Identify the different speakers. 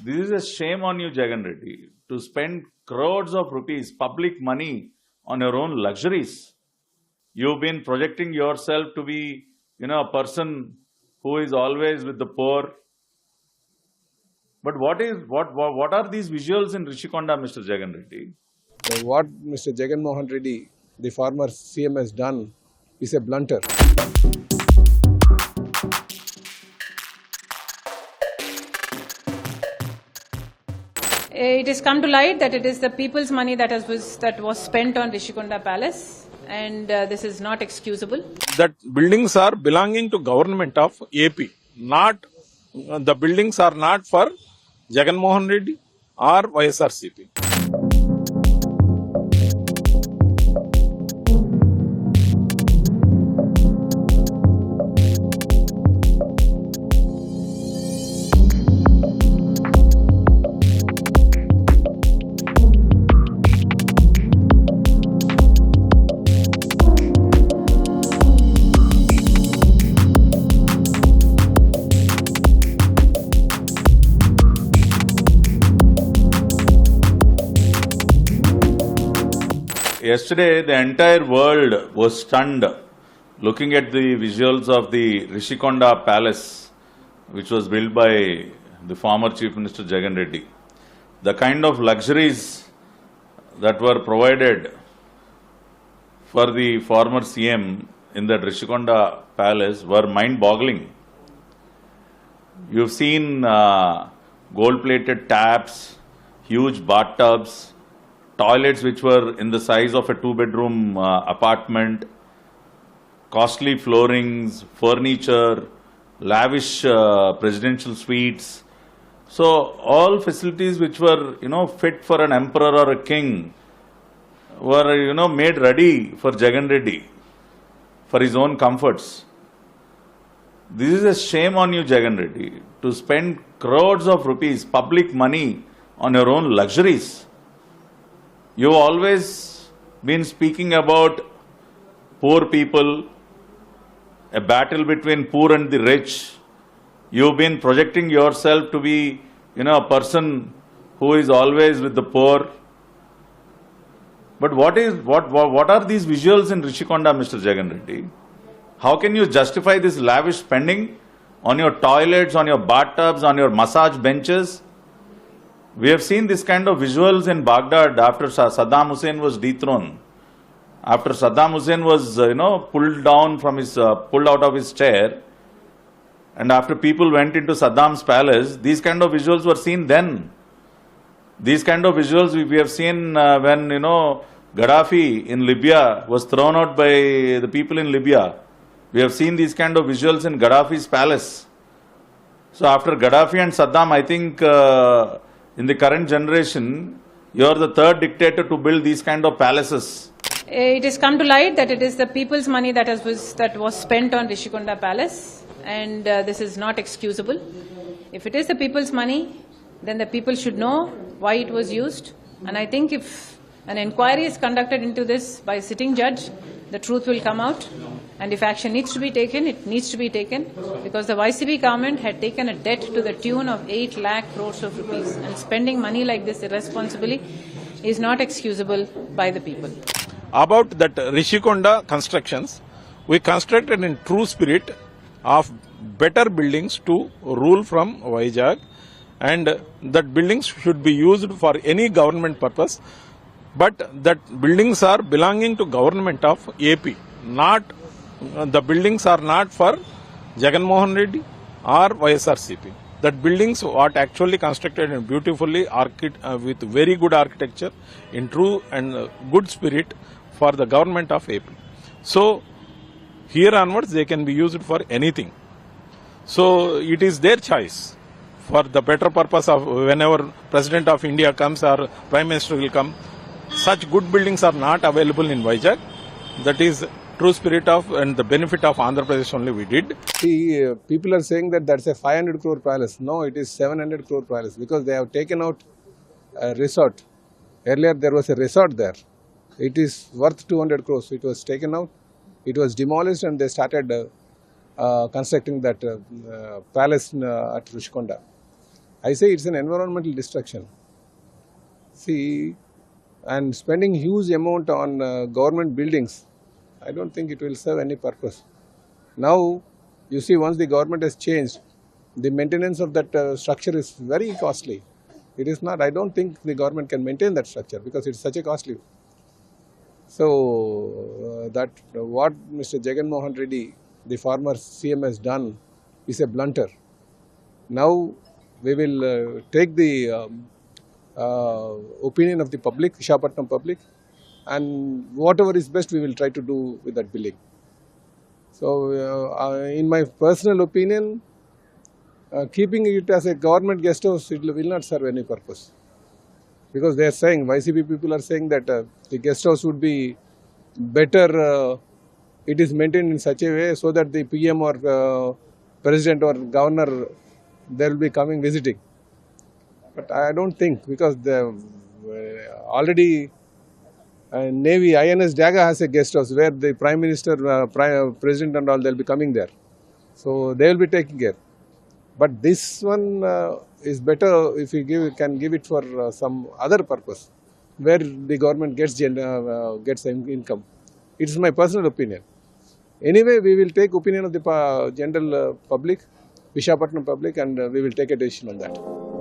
Speaker 1: This is a shame on you, Jagan Reddy, to spend crores of rupees, public money, on your own luxuries. You've been projecting yourself to be, a person who is always with the poor. But what are these visuals in Rishikonda, Mr. Jagan Reddy?
Speaker 2: What Mr. Jagan Mohan Reddy, the former CM, has done is a blunter.
Speaker 3: It has come to light that it is the people's money that was spent on Rishikonda Palace, and this is not excusable.
Speaker 4: That buildings are belonging to government of AP, not the buildings are not for Jagan Mohan Reddy or YSRCP.
Speaker 1: Yesterday, the entire world was stunned looking at the visuals of the Rishikonda Palace, which was built by the former Chief Minister Jagan Reddy. The kind of luxuries that were provided for the former CM in that Rishikonda Palace were mind-boggling. You've seen gold-plated taps, huge bathtubs, toilets which were in the size of a two-bedroom apartment, costly floorings, furniture, lavish presidential suites. So all facilities which were, fit for an emperor or a king were, made ready for Jagan Reddy for his own comforts. This is a shame on you, Jagan Reddy, to spend crores of rupees, public money, on your own luxuries. You've always been speaking about poor people, a battle between poor and the rich. You've been projecting yourself to be, a person who is always with the poor. But what are these visuals in Rishikonda, Mr. Jagan Reddy? How can you justify this lavish spending on your toilets, on your bathtubs, on your massage benches? We have seen this kind of visuals in Baghdad after Saddam Hussein was dethroned. After Saddam Hussein was, pulled out of his chair, and after people went into Saddam's palace, these kind of visuals were seen then. These kind of visuals we have seen when, Gaddafi in Libya was thrown out by the people in Libya. We have seen these kind of visuals in Gaddafi's palace. So after Gaddafi and Saddam, I think in the current generation, you are the third dictator to build these kind of palaces.
Speaker 3: It has come to light that it is the people's money that was spent on Rishikonda Palace, and this is not excusable. If it is the people's money, then the people should know why it was used. And I think if an inquiry is conducted into this by a sitting judge, the truth will come out. And if action needs to be taken, it needs to be taken, because the YCP government had taken a debt to the tune of 8 lakh crores of rupees, and spending money like this irresponsibly is not excusable by the people.
Speaker 4: About that Rishikonda constructions, we constructed in true spirit of better buildings to rule from Vizag, and that buildings should be used for any government purpose, but that buildings are belonging to government of AP, not the buildings are not for Jagan Mohan Reddy or YSRCP. That buildings what actually constructed and beautifully with very good architecture in true and good spirit for the government of AP. So here onwards they can be used for anything. So it is their choice for the better purpose of whenever President of India comes or Prime Minister will come. Such good buildings are not available in Vizag. That is true spirit of and the benefit of Andhra Pradesh only we did.
Speaker 2: See, people are saying that that's a 500 crore palace. No, it is 700 crore palace, because they have taken out a resort. Earlier there was a resort there. It is worth 200 crores. It was taken out. It was demolished, and they started constructing that palace at Rushikonda. I say it's an environmental destruction. See, and spending huge amount on government buildings, I don't think it will serve any purpose. Now, you see, once the government has changed, the maintenance of that structure is very costly. It is not, I don't think the government can maintain that structure because it's such a costly. So, what Mr. Jagan Mohan Reddy, the former CM, has done is a blunter. Now, we will take the opinion of the public, Visakhapatnam public, and whatever is best we will try to do with that building. So, in my personal opinion, keeping it as a government guest house, it will not serve any purpose. Because they are saying, YCP people are saying that the guest house would be better, it is maintained in such a way so that the PM or President or Governor, they will be coming visiting. But I don't think, because the already Navy INS Jaga has a guest house where the Prime Minister, President and all, they will be coming there. So they will be taking care. But this one is better if you can give it for some other purpose, where the government gets income. It is my personal opinion. Anyway, we will take opinion of the general public, Visakhapatnam public, and we will take a decision on that.